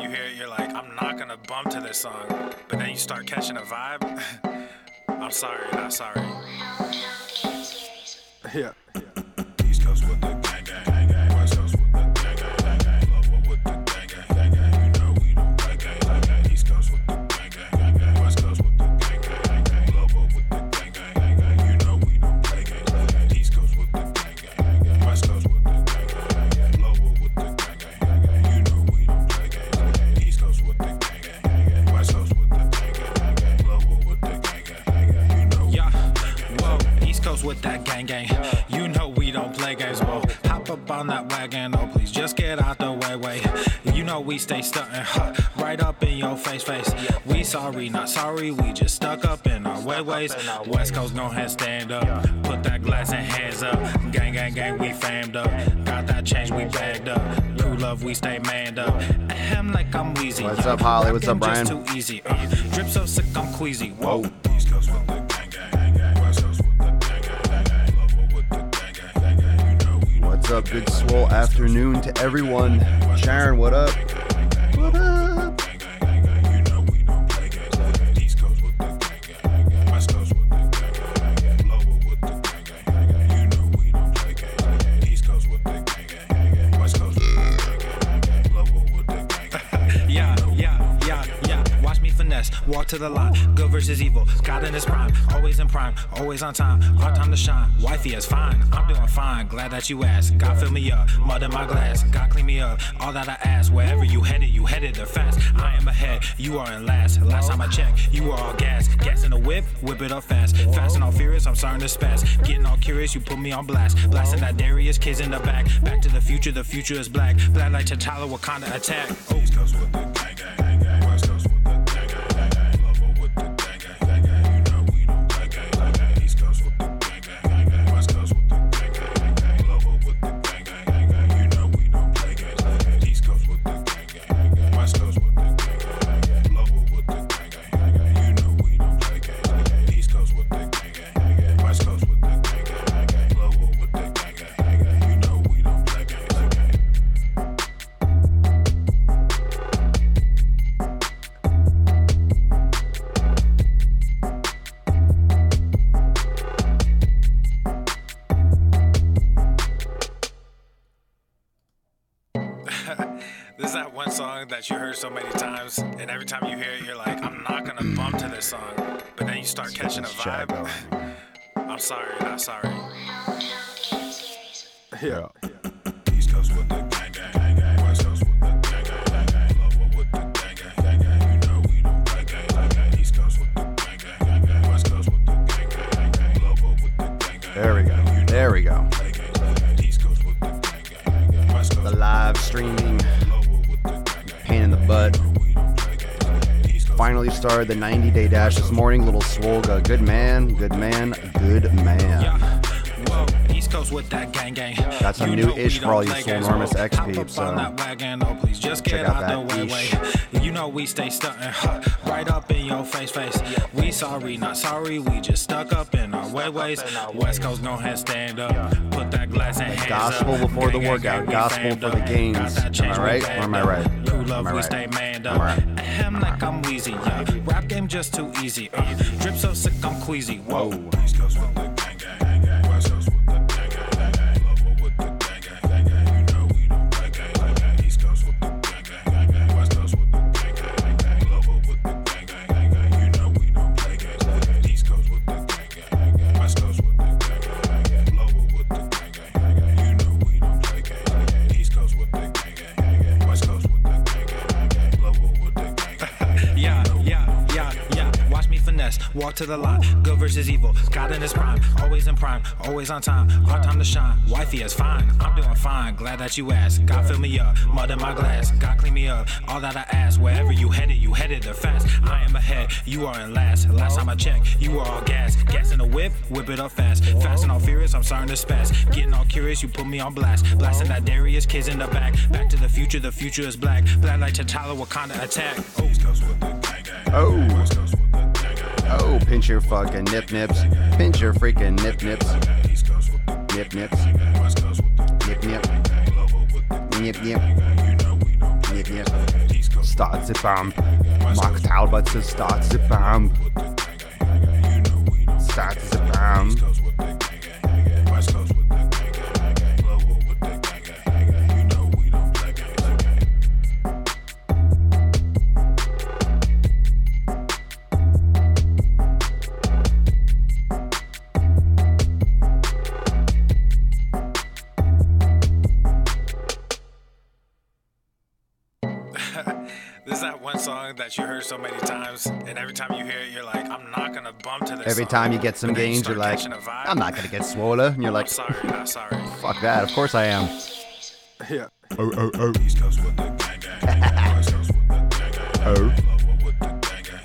you hear it, you're like, I'm not gonna bump to this song, but then you start catching a vibe. I'm sorry, not sorry. Yeah. East Coast with the gang gang, West Coast with the gang gang, Lower with the gang gang, you know we don't play gang. East Coast with the gang gang, West Coast with the gang gang, Lower with the gang gang, you know we don't play gang. East Coast with the gang gang, West Coast with the gang gang, Lower with the gang gang, you know we don't play gang. East Coast with the gang gang, West Coast with the gang gang, Lower with the gang gang, you know. Yeah, whoa, East Coast with that gang gang. You know we don't play games, whoa. Hop up on that wagon, oh please just get out the way. You know we stay stuntin', right up in your face. We sorry, not sorry, we just stuck up in our ways. West Coast gon' head stand up, put that glass and hands up. Gang, we famed up, got that change, we bagged up. Crew love, we stay manned up. Ahem like I'm wheezy. What's up, Holly? What's up, Brian? Just too easy, drip so sick, I'm queasy. Whoa. East Coast with the gang gang, West Coast with the gang gang, Lower with the gang gang, you know we. What's up? Good swole afternoon to everyone. Sharon, what up? What up? Walk to the line, good versus evil, God in his prime, always in prime, always on time, our time to shine, wifey is fine, I'm doing fine, glad that you asked, God fill me up, mud in my glass, God clean me up, all that I ask, wherever you headed there fast, I am ahead, you are in last time I checked, you are all gas in the whip it up fast and all furious, I'm starting to spaz, getting all curious, you put me on blast, blasting that Darius, kids in the back to the future is black like T'Challa, Wakanda attack, East Coast with the gang gang, West Coast with the gang gang, Lower with the gang gang, you know we don't play gang. East Coast with the gang gang, West Coast with the gang gang, Lower with the gang gang, you know we don't play gang. East Coast with the gang gang, West Coast with the gang gang, Lower with the gang gang, you know we don't play gang. East Coast with the gang gang, West Coast with the gang gang, Lower with the gang gang, you know we don't play gang. This is that one song that you heard so many times, and every time you hear it, you're like, I'm not gonna bump to this song, but then you start catching a vibe. I'm sorry, not sorry. Yeah. East Coast with the gang gang, West Coast with the gang gang, Lower with the gang gang, you know we don't play gang. East Coast with the gang gang, West Coast with the gang gang, Lower with the gang gang. There we go. The live streaming pain in the butt. Finally started the 90-day dash this morning. Little Swole, good man. East Coast with that gang gang. Got some new ish for all you Swolenormous X peeps. Check out that ish. You know we stay stuntin', right up in your face. We sorry, not sorry, we just stuck up in our ways. West Coast gon' head stand up, put that glass in hands gospel up. before the workout, gospel for the gains. Am I right? Or am I right? Crew love, we stay manned up. Ahem like I'm wheezy, rap game just too easy. Drip so sick, I'm queasy. Whoa. East Coast with the gang gang, West Coast with the gang gang, Lower with the gang gang, you know we don't play gang. East Coast with the gang gang, West Coast with the gang gang, Lower with the gang gang, you know we don't play gang. East Coast with the gang gang, West Coast with the gang gang, Lower with the gang gang, you know we don't play gang. East Coast with the gang gang, West Coast with the gang gang, Lower with the gang gang. Yeah. Watch me finesse, walk to the line, good versus evil, God in his prime, always in prime, always on time, our time to shine, wifey is fine, I'm doing fine, glad that you asked, God fill me up, mud in my glass, God clean me up, all that I ask, wherever you headed there fast, I am ahead, you are in last time I checked, you are all gas in the whip it up fast and all furious, I'm starting to spaz, getting all curious, you put me on blast, blasting that Darius, kids in the back to the future is black like T'Challa, Wakanda attack. East Coast with the gang gang, West Coast with the gang gang. Pinch your fucking nips. Pinch your freaking nips. Nip. Nip. Start the bomb. Mark Talbot says start the bomb. Start the bomb. There's that one song that you heard so many times, and every time you hear it, you're like, I'm not gonna bump to this Every song. time you get some gains, you're like, I'm not gonna get Swole. And you're like, sorry, not sorry. Fuck that, of course I am. Yeah.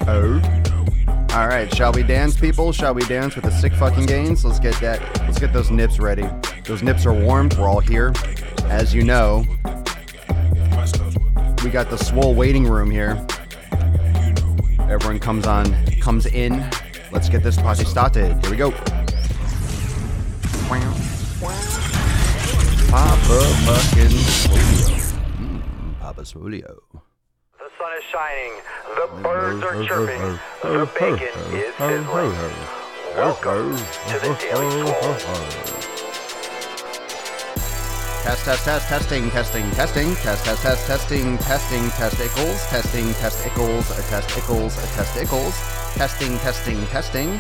Oh. Alright, shall we dance, people? Shall we dance with the sick fucking gains? Let's get those nips ready. Those nips are warmed, we're all here. As you know, we got the Swole waiting room here. Everyone comes in. Let's get this party started. Here we go. Papa fucking Swolio. Papa Swolio. The sun is shining, the birds are chirping, the bacon is sizzling. Welcome to the Daily Swole. Testing, testicles, testing.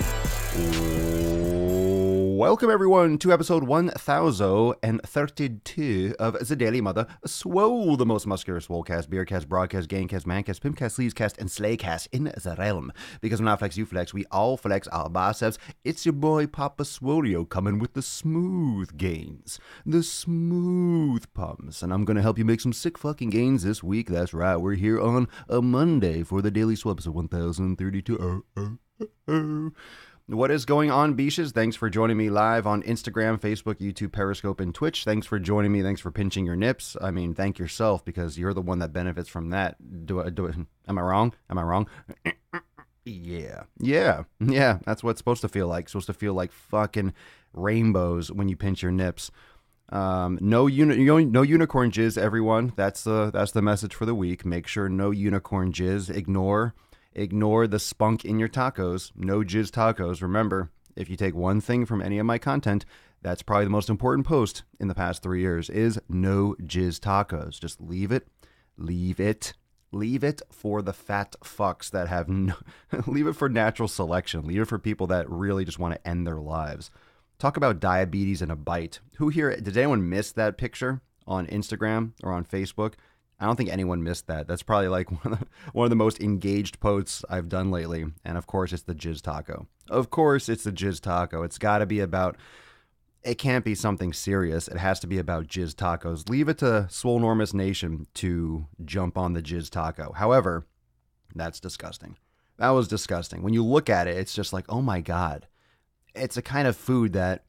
Welcome everyone to episode 1032 of the Daily Mother Swole, the most muscular swolecast, beercast, broadcast, gamecast, mancast, pimpcast, sleazecast, and slaycast in the realm. Because when I flex, you flex, we all flex our biceps. It's your boy Papa Swolio coming with the smooth gains, the smooth pumps, and I'm gonna help you make some sick fucking gains this week. That's right, we're here on a Monday for the Daily Swole episode 1032. What is going on, Beaches? Thanks for joining me live on Instagram, Facebook, YouTube, Periscope, and Twitch. Thanks for joining me. Thanks for pinching your nips. I mean, thank yourself because you're the one that benefits from that. Am I wrong? Yeah. That's what it's supposed to feel like. It's supposed to feel like fucking rainbows when you pinch your nips. No unicorn jizz, everyone. That's the message for the week. Make sure no unicorn jizz. Ignore the spunk in your tacos. No jizz tacos. Remember, if you take one thing from any of my content, that's probably the most important post in the past 3 years is no jizz tacos. Just leave it for the fat fucks that have no, leave it for natural selection. Leave it for people that really just want to end their lives. Talk about diabetes in a bite. Who here, did anyone miss that picture on Instagram or on Facebook? I don't think anyone missed that. That's probably like one of the most engaged posts I've done lately. And of course, it's the jizz taco. It's got to be about, it can't be something serious. It has to be about jizz tacos. Leave it to Swolenormous Nation to jump on the jizz taco. However, that's disgusting. That was disgusting. When you look at it, it's just like, oh my God. It's a kind of food that,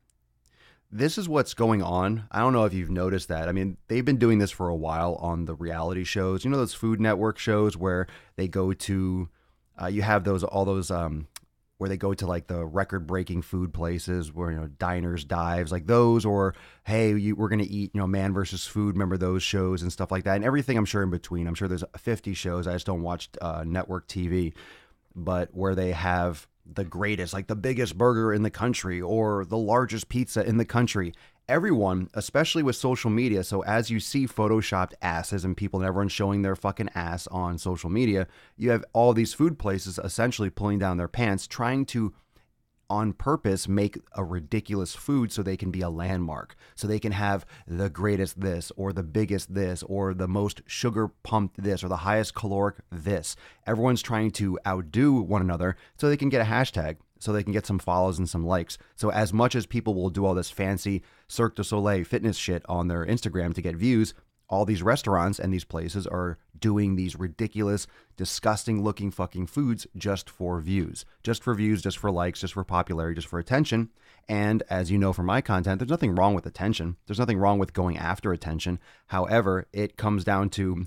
this is what's going on. I don't know if you've noticed that. I mean, they've been doing this for a while on the reality shows. You know those Food Network shows where they go to, you have all those where they go to like the record-breaking food places where, you know, diners, dives, like those, or hey, we're going to eat, you know, Man versus Food. Remember those shows and stuff like that, and everything I'm sure in between. I'm sure there's 50 shows. I just don't watch network TV, but where they have the greatest, like the biggest burger in the country or the largest pizza in the country. Everyone, especially with social media, so as you see photoshopped asses and people and everyone showing their fucking ass on social media, you have all these food places essentially pulling down their pants, trying to on purpose make a ridiculous food so they can be a landmark, so they can have the greatest this or the biggest this or the most sugar pumped this or the highest caloric this. Everyone's trying to outdo one another so they can get a hashtag, so they can get some follows and some likes. So as much as people will do all this fancy Cirque du Soleil fitness shit on their Instagram to get views, all these restaurants and these places are doing these ridiculous, disgusting looking fucking foods just for views, just for likes, just for popularity, just for attention. And as you know from my content, there's nothing wrong with attention. There's nothing wrong with going after attention. However, it comes down to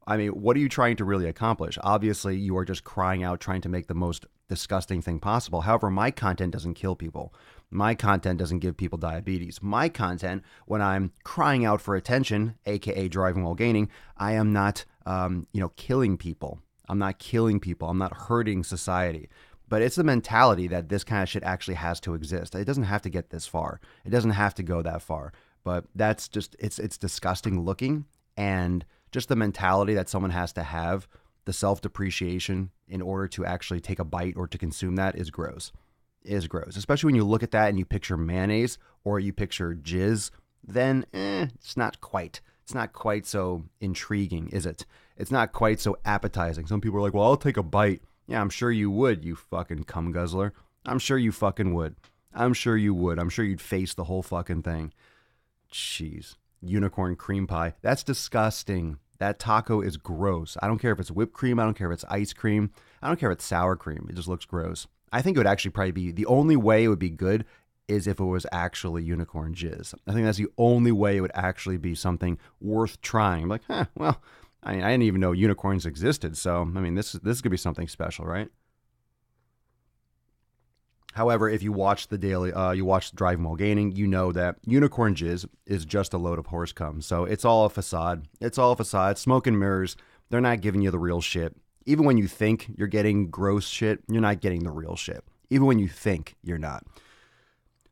I mean, what are you trying to really accomplish? Obviously, you are just crying out, trying to make the most disgusting thing possible. However, my content doesn't kill people. My content doesn't give people diabetes. My content, when I'm crying out for attention, aka driving while gaining, I am not, killing people. I'm not killing people. I'm not hurting society. But it's the mentality that this kind of shit actually has to exist. It doesn't have to get this far. It doesn't have to go that far. But that's just, it's disgusting looking, and just the mentality that someone has to have, the self-depreciation in order to actually take a bite or to consume that is gross. Is gross. Especially when you look at that and you picture mayonnaise or you picture jizz, then it's not quite so intriguing, is it? It's not quite so appetizing. Some people are like, well, I'll take a bite. Yeah, I'm sure you would, you fucking cum guzzler. I'm sure you fucking would. I'm sure you would. I'm sure you'd face the whole fucking thing. Jeez. Unicorn cream pie. That's disgusting. That taco is gross. I don't care if it's whipped cream. I don't care if it's ice cream. I don't care if it's sour cream. It just looks gross. I think it would actually probably be, the only way it would be good is if it was actually unicorn jizz. I think that's the only way it would actually be something worth trying. I'm like, well, I didn't even know unicorns existed. So, I mean, this could be something special, right? However, if you watch you watch Driving While Gaining, you know that unicorn jizz is just a load of horse cum. So it's all a facade. It's all a facade. Smoke and mirrors. They're not giving you the real shit. Even when you think you're getting gross shit, you're not getting the real shit. Even when you think you're not.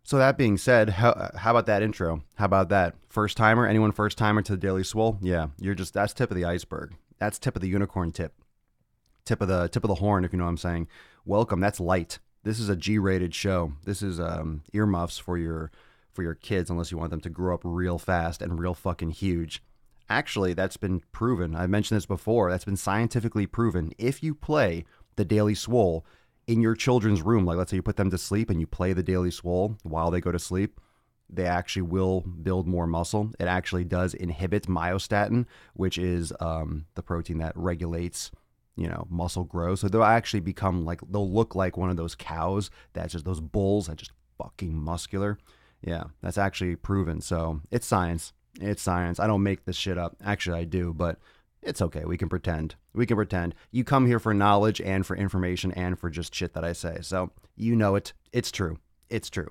So that being said, how about that intro? How about that? First timer? Anyone first timer to the Daily Swole? Yeah, that's tip of the iceberg. That's tip of the unicorn tip. Tip of the horn, if you know what I'm saying. Welcome. That's light. This is a G-rated show. This is earmuffs for your kids, unless you want them to grow up real fast and real fucking huge. Actually, that's been proven. I've mentioned this before. That's been scientifically proven. If you play the Daily Swole in your children's room, like let's say you put them to sleep and you play the Daily Swole while they go to sleep, they actually will build more muscle. It actually does inhibit myostatin, which is the protein that regulates muscle growth. So they'll actually they'll look like one of those cows that's just those bulls that just fucking muscular. Yeah, that's actually proven. So it's science. It's science. I don't make this shit up. Actually, I do, but it's okay. We can pretend. You come here for knowledge and for information and for just shit that I say. So you know it. It's true. It's true.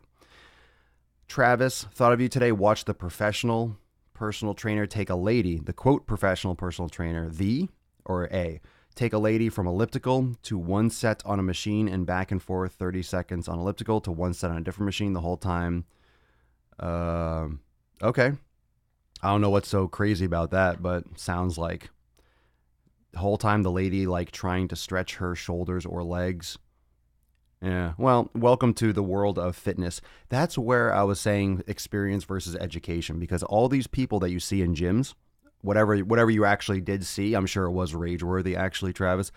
Travis, thought of you today. Watch the professional personal trainer take a lady, the quote professional personal trainer, take a lady from elliptical to one set on a machine and back and forth 30 seconds on elliptical to one set on a different machine the whole time. Okay. I don't know what's so crazy about that, but sounds like the whole time the lady trying to stretch her shoulders or legs. Yeah. Well, welcome to the world of fitness. That's where I was saying experience versus education, because all these people that you see in gyms, whatever you actually did see, I'm sure it was rage-worthy, actually, Travis.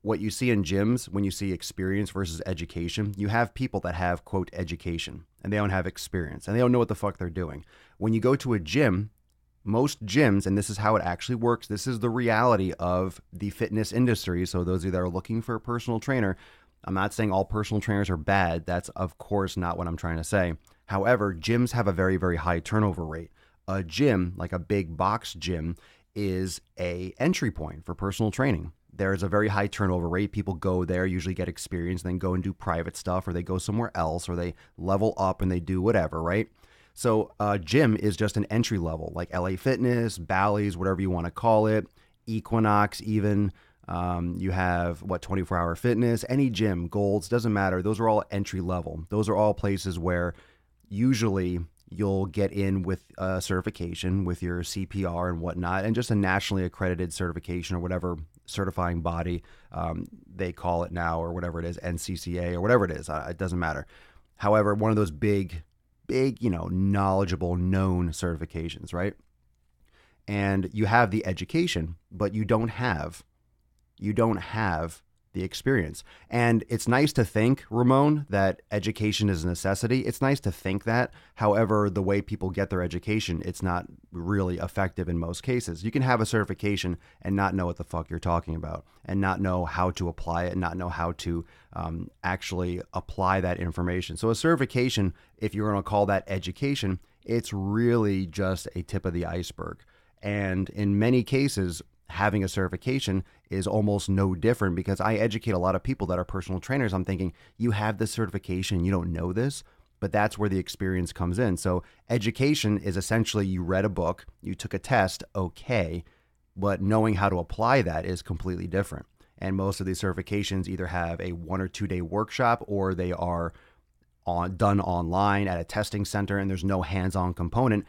What you see in gyms, when you see experience versus education, you have people that have, quote, education, and they don't have experience, and they don't know what the fuck they're doing. When you go to a gym, most gyms, and this is how it actually works, this is the reality of the fitness industry, so those of you that are looking for a personal trainer, I'm not saying all personal trainers are bad. That's, of course, not what I'm trying to say. However, gyms have a very, very high turnover rate. A gym, like a big box gym, is a entry point for personal training. There's a very high turnover rate. People go there, usually get experience, then go and do private stuff, or they go somewhere else, or they level up and they do whatever, right? So a gym is just an entry level, like LA Fitness, Bally's, whatever you want to call it, Equinox even. You have 24-hour fitness, any gym, Golds, doesn't matter. Those are all entry level. Those are all places where usually you'll get in with a certification with your CPR and whatnot, and just a nationally accredited certification or whatever certifying body they call it now, or whatever it is, NCCA or whatever it is. It doesn't matter. However, one of those big, knowledgeable, known certifications, right? And you have the education, but you don't have the experience. And it's nice to think, Ramon, that education is a necessity. It's nice to think that. However, the way people get their education, it's not really effective in most cases. You can have a certification and not know what the fuck you're talking about, and not know how to apply it, and not know how to actually apply that information. So a certification, if you're going to call that education, it's really just a tip of the iceberg. And in many cases, having a certification is almost no different, because I educate a lot of people that are personal trainers. I'm thinking, you have this certification, you don't know this, but that's where the experience comes in. So education is essentially, you read a book, you took a test, okay, but knowing how to apply that is completely different. And most of these certifications either have a 1 or 2 day workshop, or they are done online at a testing center, and there's no hands-on component.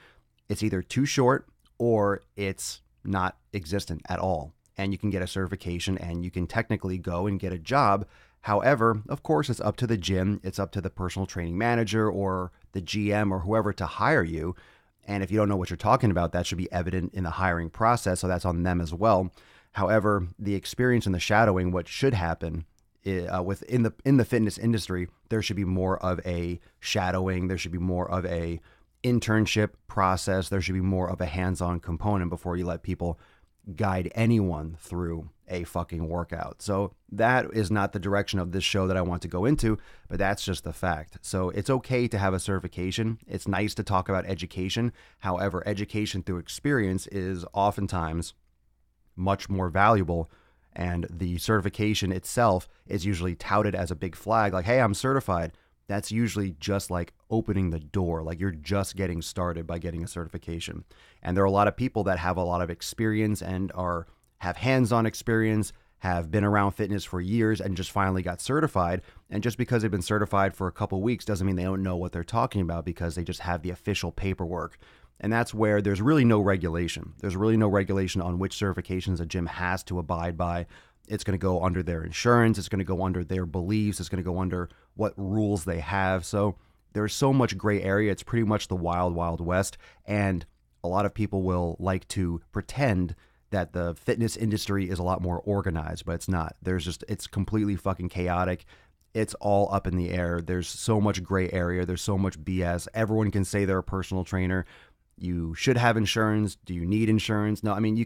It's either too short or it's not existent at all. And you can get a certification and you can technically go and get a job. However, of course, it's up to the gym, it's up to the personal training manager or the GM or whoever to hire you. And if you don't know what you're talking about, that should be evident in the hiring process. So that's on them as well. However, the experience and the shadowing, what should happen in the fitness industry, there should be more of a shadowing. There should be more of a internship process. There should be more of a hands-on component before you let people guide anyone through a fucking workout. So that is not the direction of this show that I want to go into, but that's just the fact. So it's okay to have a certification. It's nice to talk about education. However, education through experience is oftentimes much more valuable. And the certification itself is usually touted as a big flag, like, hey, I'm certified. That's usually just like opening the door, like you're just getting started by getting a certification. And there are a lot of people that have a lot of experience and have hands-on experience, have been around fitness for years and just finally got certified. And just because they've been certified for a couple weeks doesn't mean they don't know what they're talking about, because they just have the official paperwork. And that's where there's really no regulation. There's really no regulation on which certifications a gym has to abide by. It's going to go under their insurance. It's going to go under their beliefs. It's going to go under what rules they have. So there's so much gray area. It's pretty much the wild, wild west. And a lot of people will like to pretend that the fitness industry is a lot more organized, but it's not. It's completely fucking chaotic. It's all up in the air. There's so much gray area. There's so much BS. Everyone can say they're a personal trainer. You should have insurance. Do you need insurance? No, I mean,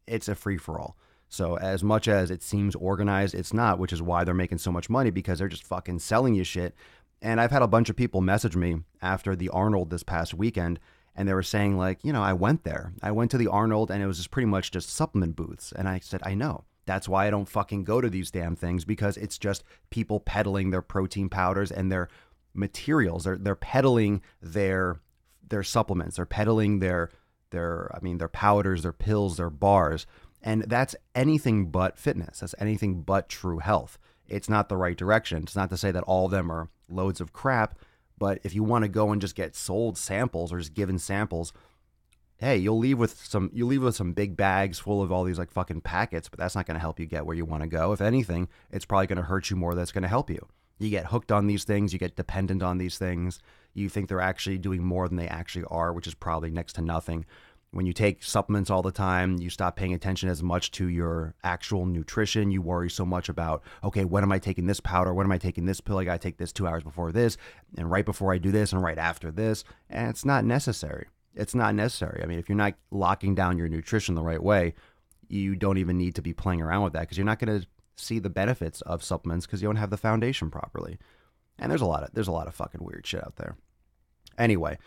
it's a free-for-all. So as much as it seems organized, it's not, which is why they're making so much money, because they're just fucking selling you shit. And I've had a bunch of people message me after the Arnold this past weekend, and they were saying, like, I went there. I went to the Arnold, and it was just pretty much just supplement booths. And I said, I know. That's why I don't fucking go to these damn things, because it's just people peddling their protein powders and their materials. They're peddling their supplements. They're peddling their powders, their pills, their bars. And that's anything but fitness. That's anything but true health. It's not the right direction. It's not to say that all of them are loads of crap, but if you want to go and just get sold samples or just given samples, hey, you'll leave with some big bags full of all these like fucking packets, but that's not going to help you get where you want to go. If anything, it's probably going to hurt you more than it's going to help you. You get hooked on these things, you get dependent on these things. You think they're actually doing more than they actually are, which is probably next to nothing. When you take supplements all the time, you stop paying attention as much to your actual nutrition. You worry so much about, okay, when am I taking this powder? When am I taking this pill? I got to take this 2 hours before this, and right before I do this, and right after this. And it's not necessary. It's not necessary. I mean, if you're not locking down your nutrition the right way, you don't even need to be playing around with that, because you're not going to see the benefits of supplements because you don't have the foundation properly. And there's a lot of fucking weird shit out there. Anyway,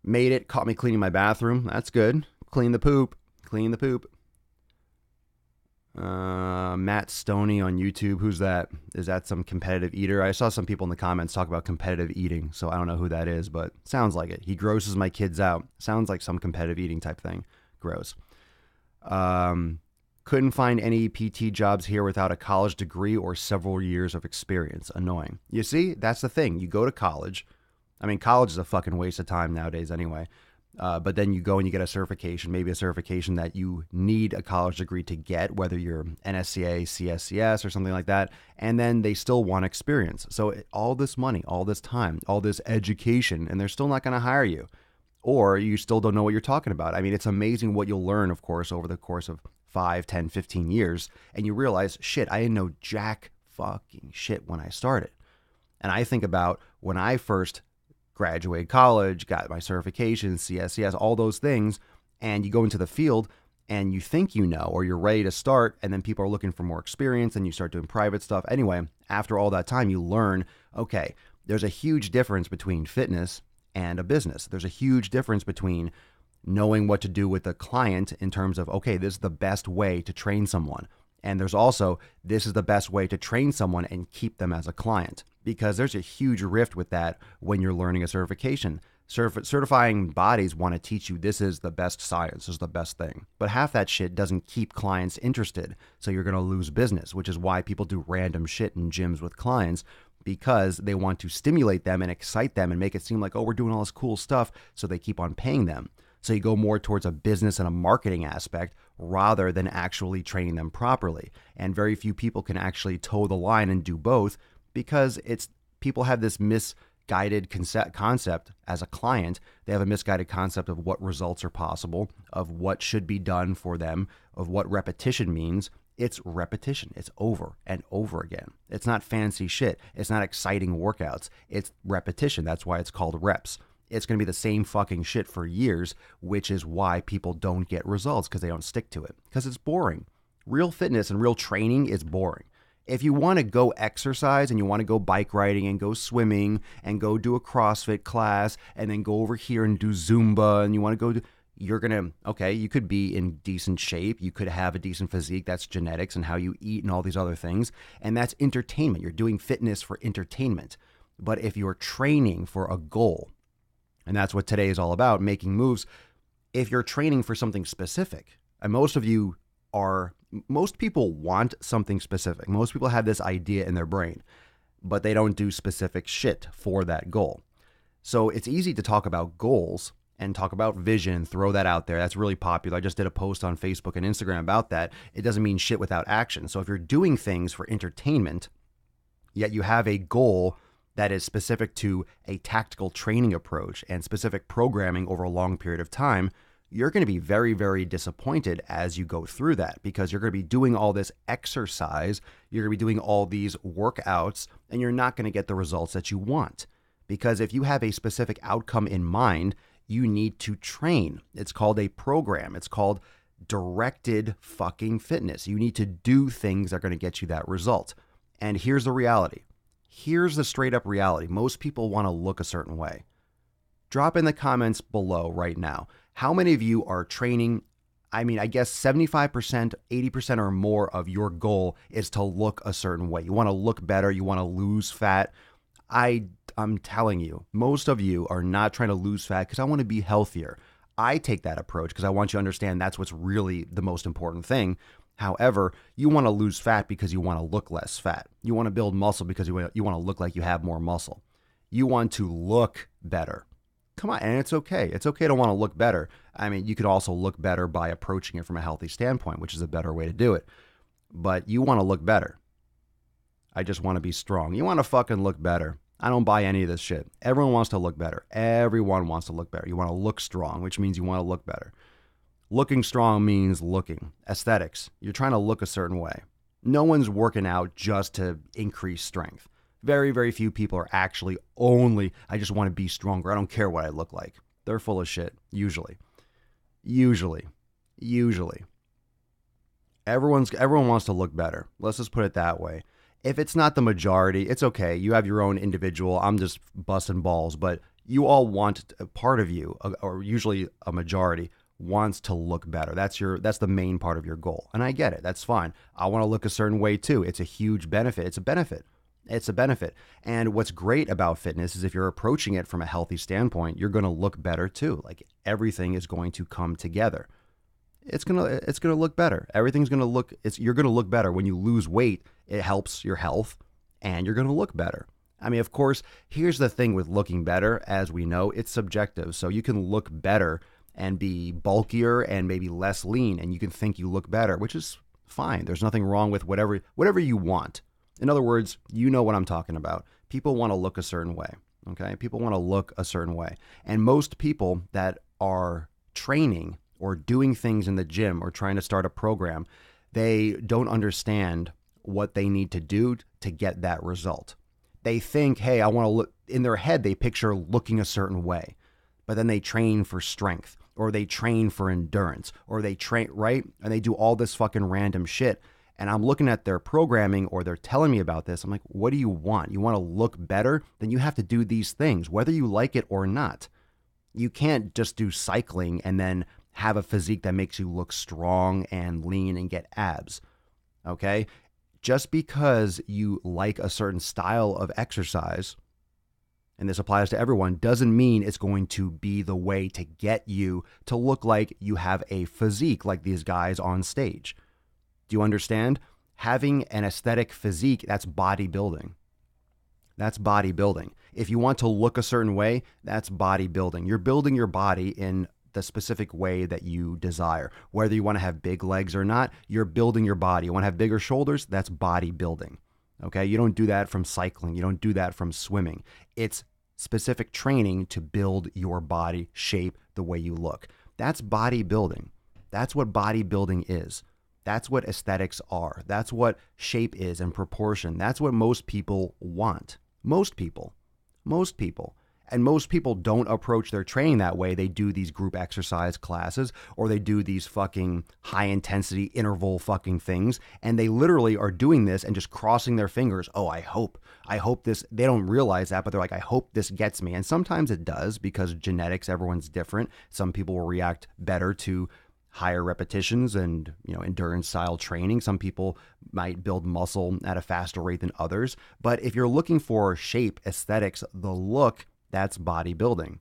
made it, caught me cleaning my bathroom. That's good. Clean the poop. Matt Stoney on YouTube. Who's that? Is that some competitive eater? I saw some people in the comments talk about competitive eating, so I don't know who that is, but sounds like it. He grosses my kids out. Sounds like some competitive eating type thing. Gross. Couldn't find any PT jobs here without a college degree or several years of experience. Annoying. You see, that's the thing. You go to college. I mean, college is a fucking waste of time nowadays anyway. But then you go and you get a certification, maybe a certification that you need a college degree to get, whether you're NSCA, CSCS, or something like that. And then they still want experience. So all this money, all this time, all this education, and they're still not going to hire you. Or you still don't know what you're talking about. I mean, it's amazing what you'll learn, of course, over the course of 5, 10, 15 years. And you realize, shit, I didn't know jack fucking shit when I started. And I think about when I first graduated college, got my certification, CSCS, all those things, and you go into the field and you think you know, or you're ready to start, and then people are looking for more experience and you start doing private stuff. Anyway, after all that time, you learn, okay, there's a huge difference between fitness and a business. There's a huge difference between knowing what to do with the client in terms of, okay, this is the best way to train someone. And there's also, this is the best way to train someone and keep them as a client, because there's a huge rift with that when you're learning a certification. Certifying bodies want to teach you this is the best science, this is the best thing. But half that shit doesn't keep clients interested. So you're going to lose business, which is why people do random shit in gyms with clients, because they want to stimulate them and excite them and make it seem like, oh, we're doing all this cool stuff. So they keep on paying them. So you go more towards a business and a marketing aspect rather than actually training them properly. And very few people can actually toe the line and do both, because people have this misguided concept as a client. They have a misguided concept of what results are possible, of what should be done for them, of what repetition means. It's repetition. It's over and over again. It's not fancy shit. It's not exciting workouts. It's repetition. That's why it's called reps. It's going to be the same fucking shit for years, which is why people don't get results, because they don't stick to it, because it's boring. Real fitness and real training is boring. If you want to go exercise and you want to go bike riding and go swimming and go do a CrossFit class and then go over here and do Zumba and you want to go you're going to, okay, you could be in decent shape. You could have a decent physique. That's genetics and how you eat and all these other things. And that's entertainment. You're doing fitness for entertainment. But if you're training for a goal, and that's what today is all about, making moves. If you're training for something specific, and most people want something specific. Most people have this idea in their brain, but they don't do specific shit for that goal. So it's easy to talk about goals and talk about vision and throw that out there. That's really popular. I just did a post on Facebook and Instagram about that. It doesn't mean shit without action. So if you're doing things for entertainment, yet you have a goal that is specific to a tactical training approach and specific programming over a long period of time, you're going to be very, very disappointed as you go through that, because you're going to be doing all this exercise, you're going to be doing all these workouts, and you're not going to get the results that you want. Because if you have a specific outcome in mind, you need to train. It's called a program. It's called directed fucking fitness. You need to do things that are going to get you that result. And here's the reality. Here's the straight up reality. Most people want to look a certain way. Drop in the comments below right now. How many of you are training? I mean, I guess 75%, 80% or more of your goal is to look a certain way. You want to look better. You want to lose fat. I'm telling you, most of you are not trying to lose fat because I want to be healthier. I take that approach because I want you to understand that's what's really the most important thing. However, you want to lose fat because you want to look less fat. You want to build muscle because you want to look like you have more muscle. You want to look better. Come on, and it's okay. It's okay to want to look better. I mean, you could also look better by approaching it from a healthy standpoint, which is a better way to do it. But you want to look better. I just want to be strong. You want to fucking look better. I don't buy any of this shit. Everyone wants to look better. Everyone wants to look better. You want to look strong, which means you want to look better. Looking strong means looking. Aesthetics. You're trying to look a certain way. No one's working out just to increase strength. Very, very few people are actually I just want to be stronger. I don't care what I look like. They're full of shit, usually. Usually. Everyone wants to look better. Let's just put it that way. If it's not the majority, it's okay. You have your own individual. I'm just busting balls, but you all want a part of you, or usually a majority, wants to look better. That's the main part of your goal. And I get it. That's fine. I want to look a certain way too. It's a huge benefit. It's a benefit. And what's great about fitness is if you're approaching it from a healthy standpoint, you're going to look better too. Like everything is going to come together. It's going to look better. Everything's going to look, you're going to look better. When you lose weight, it helps your health and you're going to look better. I mean, of course, here's the thing with looking better. As we know, it's subjective. So you can look better and be bulkier and maybe less lean, and you can think you look better, which is fine. There's nothing wrong with whatever you want. In other words, you know what I'm talking about. People want to look a certain way, okay? People want to look a certain way. And most people that are training or doing things in the gym or trying to start a program, they don't understand what they need to do to get that result. They think, hey, I want to look, in their head, they picture looking a certain way, but then they train for strength or they train for endurance or they train, right? And they do all this fucking random shit. And I'm looking at their programming or they're telling me about this. I'm like, what do you want? You want to look better? Then you have to do these things, whether you like it or not. You can't just do cycling and then have a physique that makes you look strong and lean and get abs. Okay? Just because you like a certain style of exercise, and this applies to everyone, doesn't mean it's going to be the way to get you to look like you have a physique like these guys on stage. Do you understand? Having an aesthetic physique, that's bodybuilding. That's bodybuilding. If you want to look a certain way, that's bodybuilding. You're building your body in the specific way that you desire. Whether you want to have big legs or not, you're building your body. You want to have bigger shoulders? That's bodybuilding. Okay? You don't do that from cycling. You don't do that from swimming. It's specific training to build your body shape the way you look. That's bodybuilding. That's what bodybuilding is. That's what aesthetics are. That's what shape is and proportion. That's what most people want. Most people. And most people don't approach their training that way. They do these group exercise classes, or they do these fucking high intensity interval fucking things. And they literally are doing this and just crossing their fingers. Oh, I hope this, they don't realize that, but they're like, I hope this gets me. And sometimes it does, because genetics, everyone's different. Some people will react better to higher repetitions and, endurance style training. Some people might build muscle at a faster rate than others. But if you're looking for shape, aesthetics, the look, that's bodybuilding.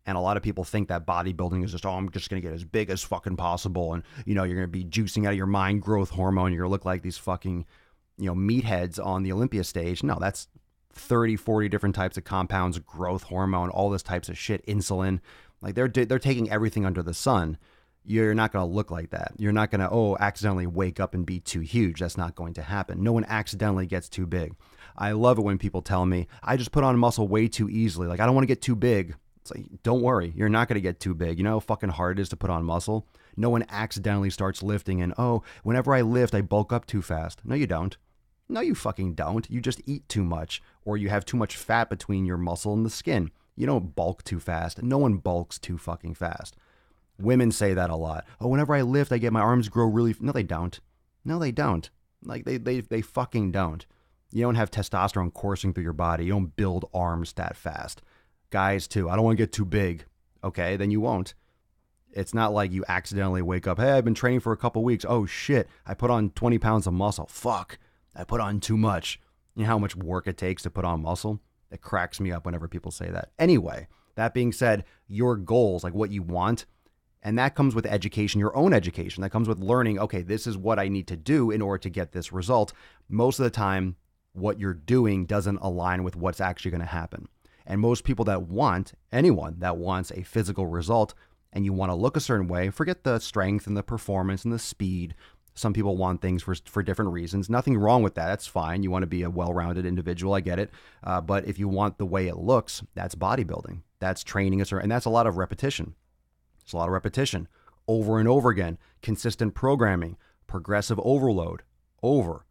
And a lot of people think that bodybuilding is just, I'm just going to get as big as fucking possible. And, you're going to be juicing out of your mind growth hormone. You're going to look like these fucking, meatheads on the Olympia stage. No, that's 30, 40 different types of compounds, growth hormone, all this types of shit, insulin. Like they're taking everything under the sun. You're not going to look like that. You're not going to, accidentally wake up and be too huge. That's not going to happen. No one accidentally gets too big. I love it when people tell me, I just put on muscle way too easily. Like, I don't want to get too big. It's like, don't worry. You're not going to get too big. You know how fucking hard it is to put on muscle? No one accidentally starts lifting and, whenever I lift, I bulk up too fast. No, you don't. No, you fucking don't. You just eat too much, or you have too much fat between your muscle and the skin. You don't bulk too fast. No one bulks too fucking fast. Women say that a lot. Oh, whenever I lift, I get my arms grow really... No, they don't. No, they don't. Like, they fucking don't. You don't have testosterone coursing through your body. You don't build arms that fast. Guys, too. I don't want to get too big. Okay, then you won't. It's not like you accidentally wake up, hey, I've been training for a couple weeks. Oh, shit. I put on 20 pounds of muscle. Fuck. I put on too much. You know how much work it takes to put on muscle? It cracks me up whenever people say that. Anyway, that being said, your goals, like what you want... And that comes with education, your own education. That comes with learning, okay, this is what I need to do in order to get this result. Most of the time, what you're doing doesn't align with what's actually going to happen. And most people anyone that wants a physical result and you want to look a certain way, forget the strength and the performance and the speed. Some people want things for different reasons. Nothing wrong with that. That's fine. You want to be a well-rounded individual. I get it. But if you want the way it looks, that's bodybuilding. That's training, and that's a lot of repetition. It's a lot of repetition, over and over again, consistent programming, progressive overload, over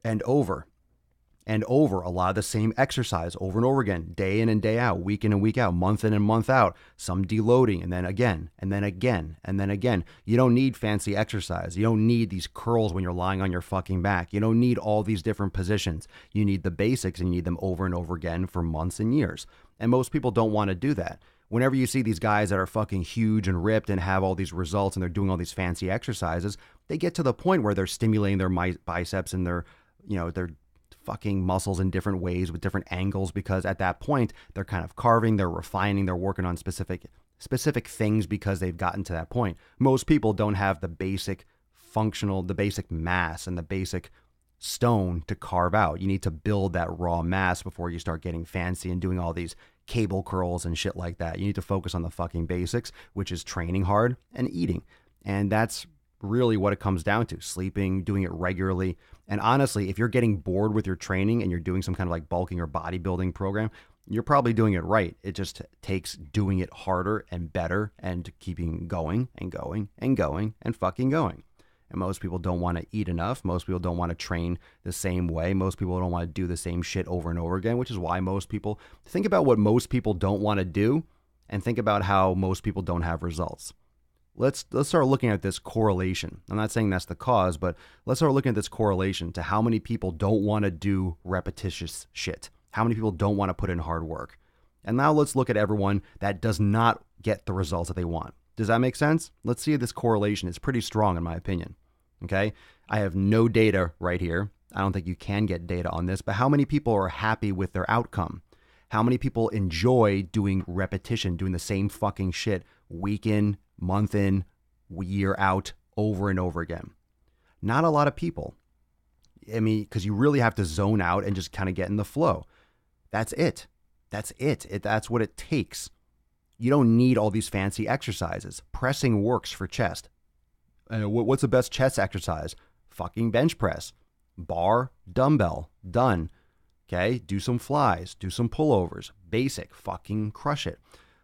and over and over, a lot of the same exercise over and over again, day in and day out, week in and week out, month in and month out, some deloading, and then again, and then again, and then again. You don't need fancy exercise. You don't need these curls when you're lying on your fucking back. You don't need all these different positions. You need the basics, and you need them over and over again for months and years. And most people don't want to do that. Whenever you see these guys that are fucking huge and ripped and have all these results and they're doing all these fancy exercises, they get to the point where they're stimulating their biceps and their fucking muscles in different ways with different angles, because at that point they're kind of carving, they're refining, they're working on specific things because they've gotten to that point. Most people don't have the basic mass and the basic stone to carve out. You need to build that raw mass before you start getting fancy and doing all these cable curls and shit like that. You need to focus on the fucking basics, which is training hard and eating. And that's really what it comes down to. Sleeping, doing it regularly. And honestly, if you're getting bored with your training and you're doing some kind of like bulking or bodybuilding program, you're probably doing it right. It just takes doing it harder and better and keeping going and going and going and fucking going. And most people don't want to eat enough. Most people don't want to train the same way. Most people don't want to do the same shit over and over again, which is why most people think about what most people don't want to do and think about how most people don't have results. Let's start looking at this correlation. I'm not saying that's the cause, but let's start looking at this correlation to how many people don't want to do repetitious shit. How many people don't want to put in hard work. And now let's look at everyone that does not get the results that they want. Does that make sense? Let's see if this correlation is pretty strong in my opinion. Okay. I have no data right here. I don't think you can get data on this, but how many people are happy with their outcome? How many people enjoy doing repetition, doing the same fucking shit week in, month in, year out, over and over again? Not a lot of people. I mean, because you really have to zone out and just kind of get in the flow. That's it. That's it. That's what it takes. You don't need all these fancy exercises. Pressing works for chest. What's the best chest exercise? Fucking bench press. Bar, dumbbell, done. Okay, do some flies, do some pullovers. Basic, fucking crush it.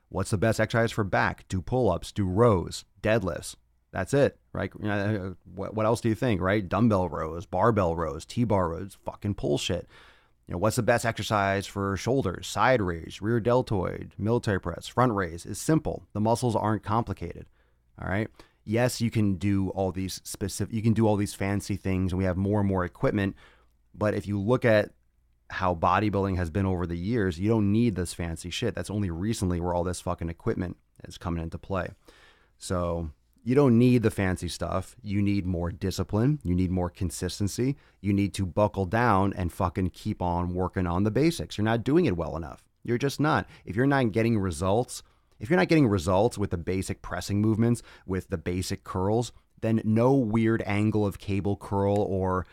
What's the best exercise for back? Do pull-ups, do rows, deadlifts. That's it, right? What else do you think, right? Dumbbell rows, barbell rows, T-bar rows, fucking pull shit. What's the best exercise for shoulders? Side raise, rear deltoid, military press, front raise. It's simple. The muscles aren't complicated. All right. Yes, you can do all these fancy things, and we have more and more equipment. But if you look at how bodybuilding has been over the years, you don't need this fancy shit. That's only recently where all this fucking equipment is coming into play. So you don't need the fancy stuff. You need more discipline. You need more consistency. You need to buckle down and fucking keep on working on the basics. You're not doing it well enough. You're just not. If you're not getting results with the basic pressing movements, with the basic curls, then no weird angle of cable curl or,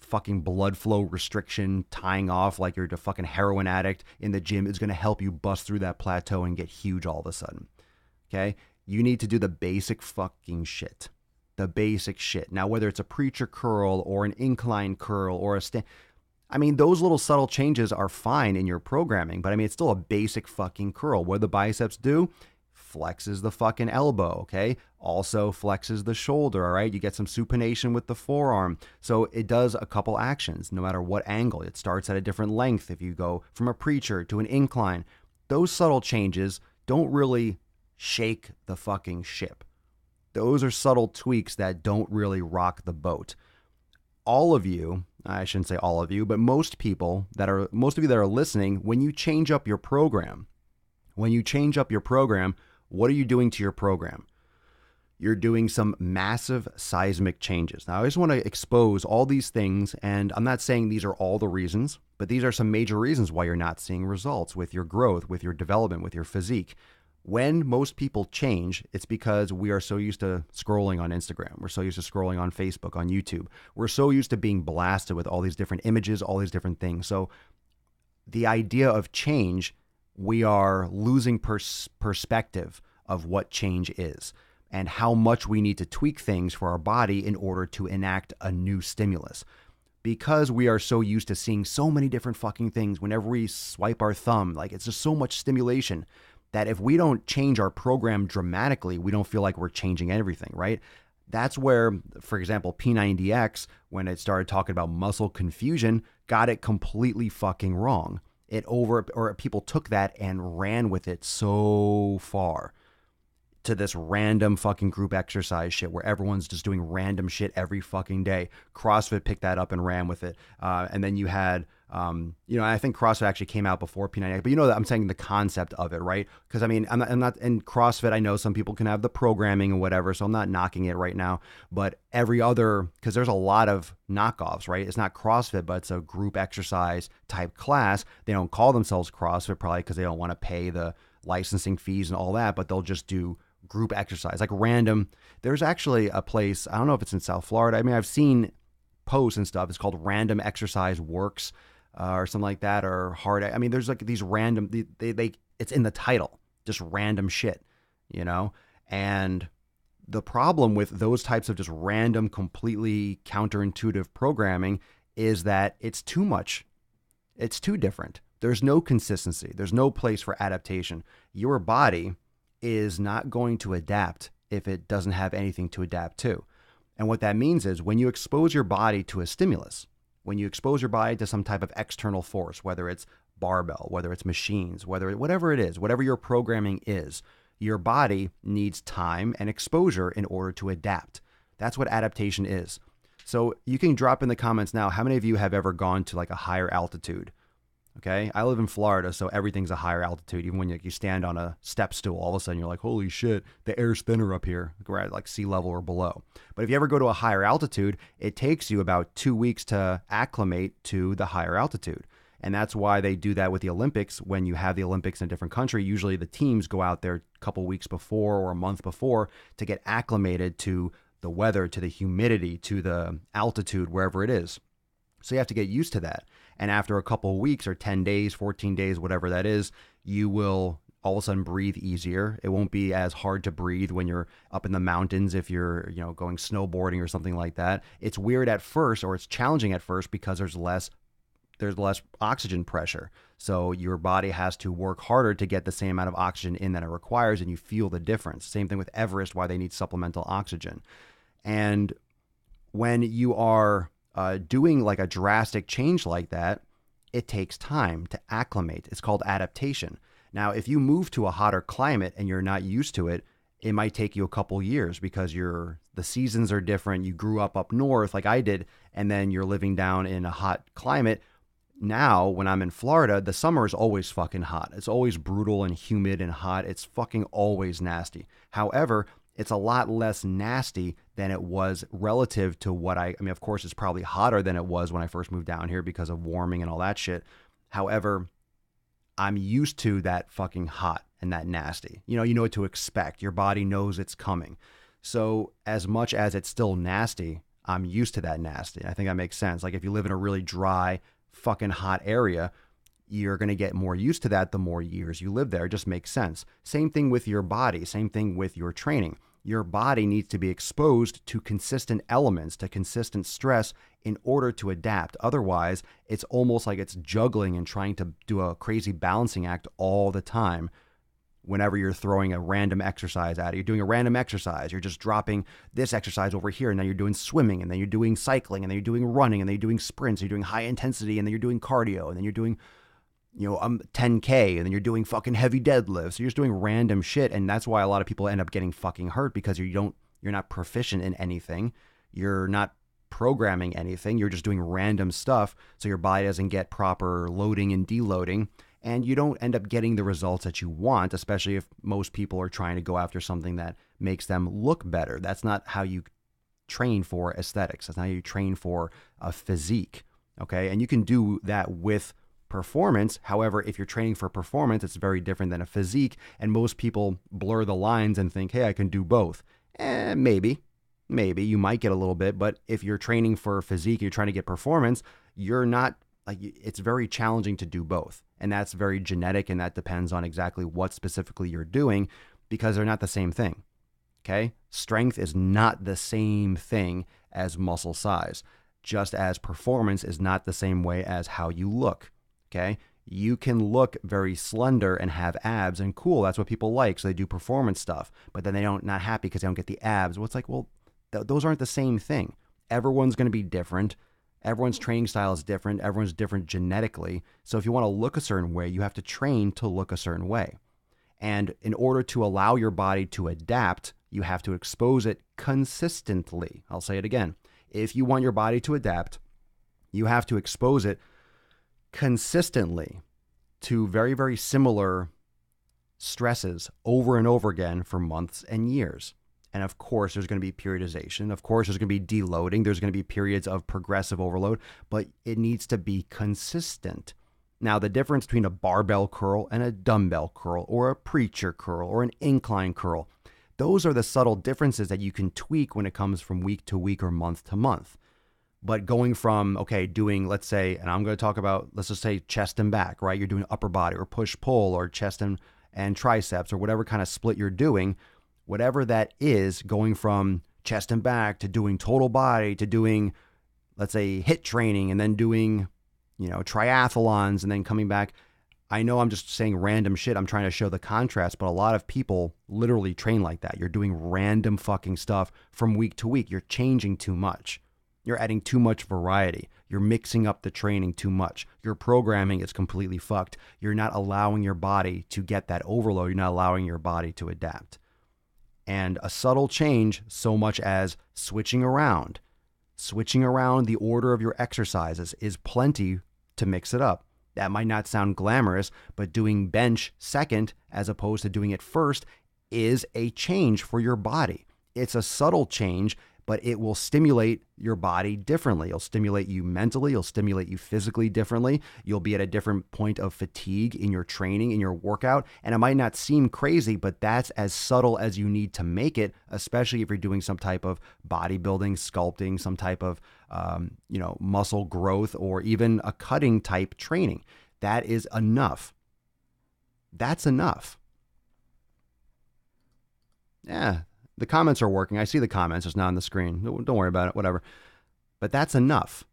fucking blood flow restriction tying off like you're a fucking heroin addict in the gym is going to help you bust through that plateau and get huge all of a sudden. Okay? You need to do the basic fucking shit. The basic shit. Now, whether it's a preacher curl or an incline curl or those little subtle changes are fine in your programming, but it's still a basic fucking curl. What do the biceps do? Flexes the fucking elbow, okay? Also flexes the shoulder, all right? You get some supination with the forearm. So it does a couple actions, no matter what angle. It starts at a different length if you go from a preacher to an incline. Those subtle changes don't really shake the fucking ship. Those are subtle tweaks that don't really rock the boat. All of you, I shouldn't say all of you, but most of you that are listening, when you change up your program, what are you doing to your program? You're doing some massive seismic changes. Now, I just want to expose all these things, and I'm not saying these are all the reasons, but these are some major reasons why you're not seeing results with your growth, with your development, with your physique. When most people change, it's because we are so used to scrolling on Instagram. We're so used to scrolling on Facebook, on YouTube. We're so used to being blasted with all these different images, all these different things. So the idea of change, we are losing perspective of what change is and how much we need to tweak things for our body in order to enact a new stimulus. Because we are so used to seeing so many different fucking things whenever we swipe our thumb, like it's just so much stimulation that if we don't change our program dramatically, we don't feel like we're changing everything, right? That's where, for example, P90X, when it started talking about muscle confusion, got it completely fucking wrong. People took that and ran with it so far to this random fucking group exercise shit where everyone's just doing random shit every fucking day. CrossFit picked that up and ran with it. And then you had, I think CrossFit actually came out before P90X, but I'm saying the concept of it, right? Because I'm not in CrossFit. I know some people can have the programming and whatever, so I'm not knocking it right now. But because there's a lot of knockoffs, right? It's not CrossFit, but it's a group exercise type class. They don't call themselves CrossFit probably because they don't want to pay the licensing fees and all that, but they'll just do group exercise, like random. There's actually a place, I don't know if it's in South Florida. I've seen posts and stuff. It's called Random Exercise Works or something like that, or hard. There's like these random, it's in the title, just random shit, And the problem with those types of just random, completely counterintuitive programming is that it's too much. It's too different. There's no consistency. There's no place for adaptation. Your body is not going to adapt if it doesn't have anything to adapt to. And what that means is when you expose your body to a stimulus, when you expose your body to some type of external force, whether it's barbell, whether it's machines, whatever it is, whatever your programming is, your body needs time and exposure in order to adapt. That's what adaptation is. So you can drop in the comments now, how many of you have ever gone to like a higher altitude? Okay, I live in Florida, so everything's a higher altitude. Even when you stand on a step stool, all of a sudden you're like, holy shit, the air's thinner up here. We're at like sea level or below. But if you ever go to a higher altitude, it takes you about 2 weeks to acclimate to the higher altitude. And that's why they do that with the Olympics. When you have the Olympics in a different country, usually the teams go out there a couple weeks before or a month before to get acclimated to the weather, to the humidity, to the altitude, wherever it is. So you have to get used to that. And after a couple of weeks or 10 days, 14 days, whatever that is, you will all of a sudden breathe easier. It won't be as hard to breathe when you're up in the mountains if you're, going snowboarding or something like that. It's weird at first, or it's challenging at first because there's less oxygen pressure. So your body has to work harder to get the same amount of oxygen in that it requires, and you feel the difference. Same thing with Everest, why they need supplemental oxygen. And when you are doing like a drastic change like that, it takes time to acclimate. It's called adaptation. Now, if you move to a hotter climate and you're not used to it, it might take you a couple years because the seasons are different. You grew up north like I did, and then you're living down in a hot climate. Now, when I'm in Florida, the summer is always fucking hot. It's always brutal and humid and hot. It's fucking always nasty. However, it's a lot less nasty than it was relative to of course, it's probably hotter than it was when I first moved down here because of warming and all that shit. However, I'm used to that fucking hot and that nasty. You know what to expect. Your body knows it's coming. So as much as it's still nasty, I'm used to that nasty. I think that makes sense. Like if you live in a really dry, fucking hot area, you're going to get more used to that the more years you live there. It just makes sense. Same thing with your body. Same thing with your training. Your body needs to be exposed to consistent elements, to consistent stress in order to adapt. Otherwise, it's almost like it's juggling and trying to do a crazy balancing act all the time. Whenever you're throwing a random exercise at it, you're doing a random exercise. You're just dropping this exercise over here. And then you're doing swimming, and then you're doing cycling, and then you're doing running, and then you're doing sprints. You're doing high intensity, and then you're doing cardio, and then you're doing 10K, and then you're doing fucking heavy deadlifts. You're just doing random shit. And that's why a lot of people end up getting fucking hurt, because you're not proficient in anything. You're not programming anything. You're just doing random stuff. So your body doesn't get proper loading and deloading, and you don't end up getting the results that you want, especially if most people are trying to go after something that makes them look better. That's not how you train for aesthetics. That's not how you train for a physique. Okay. And you can do that with performance. However, if you're training for performance, it's very different than a physique. And most people blur the lines and think, hey, I can do both. Maybe you might get a little bit, but if you're training for physique, you're trying to get performance, you're not it's very challenging to do both. And that's very genetic. And that depends on exactly what specifically you're doing, because they're not the same thing. Okay. Strength is not the same thing as muscle size, just as performance is not the same way as how you look. Okay. You can look very slender and have abs, and cool. That's what people like. So they do performance stuff, but then not happy because they don't get the abs. Well, it's like, those aren't the same thing. Everyone's going to be different. Everyone's training style is different. Everyone's different genetically. So if you want to look a certain way, you have to train to look a certain way. And in order to allow your body to adapt, you have to expose it consistently. I'll say it again. If you want your body to adapt, you have to expose it consistently to very, very similar stresses over and over again for months and years. And of course, there's going to be periodization. Of course, there's going to be deloading. There's going to be periods of progressive overload, but it needs to be consistent. Now, the difference between a barbell curl and a dumbbell curl, or a preacher curl, or an incline curl, those are the subtle differences that you can tweak when it comes from week to week or month to month. But going from, doing, let's say, and I'm going to talk about, let's just say chest and back, right? You're doing upper body or push pull or chest and triceps or whatever kind of split you're doing. Whatever that is, going from chest and back to doing total body to doing, let's say, HIIT training, and then doing, triathlons, and then coming back. I know I'm just saying random shit. I'm trying to show the contrast, but a lot of people literally train like that. You're doing random fucking stuff from week to week. You're changing too much. You're adding too much variety. You're mixing up the training too much. Your programming is completely fucked. You're not allowing your body to get that overload. You're not allowing your body to adapt. And a subtle change, so much as switching around the order of your exercises, is plenty to mix it up. That might not sound glamorous, but doing bench second as opposed to doing it first is a change for your body. It's a subtle change, but it will stimulate your body differently. It'll stimulate you mentally. It'll stimulate you physically differently. You'll be at a different point of fatigue in your training, in your workout. And it might not seem crazy, but that's as subtle as you need to make it, especially if you're doing some type of bodybuilding, sculpting, some type of, muscle growth, or even a cutting type training. That is enough. That's enough. Yeah. The comments are working. I see the comments. It's not on the screen. Don't worry about it. Whatever. But that's enough.